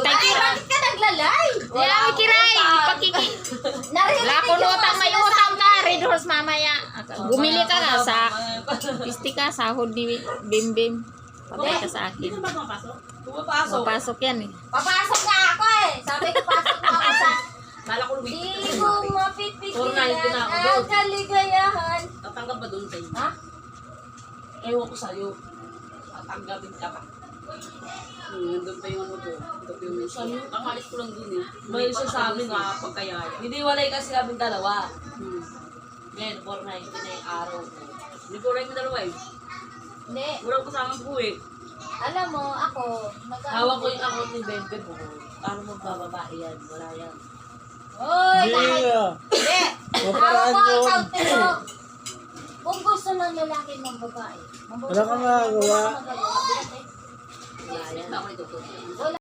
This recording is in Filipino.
Bakit ka naglalay? Wala ang kiray. Pakiki. Lako utang, may utang ka. Red horse mamaya. Bumili ka nga sa pisti ka, sahod ni Bim Bim. Pabay ka sa akin. Papasok yan eh. Papasok nga ako eh. Sabi ko pasok na ako sa... Di ko mapipigilan ang kaligayahan. Tatanggap ba doon tayo? Ha? Ewan ko sa'yo. Tatanggapin ka pa. Nandun pa yung ano ko. Document. Ang alis ko lang dun eh. May isa sa amin na pagkayaya. Hindi walay kasi kami dalawa. Ngayon, 490 na yung araw ko. Hindi ko rin yung dalawa eh. Hindi. Walang kasamang po eh. Alam mo, ako... Hawak ko yung account ni Bembe mo. Paano magbababae yan? Wala yan. Oy! Hindi ah. Hindi! Hawak ko ang account nito. Kung gusto ng lalaki ng babae. Wala kang magagawa. Wala kang magagawa. Wala yan. Ako nito. Wala.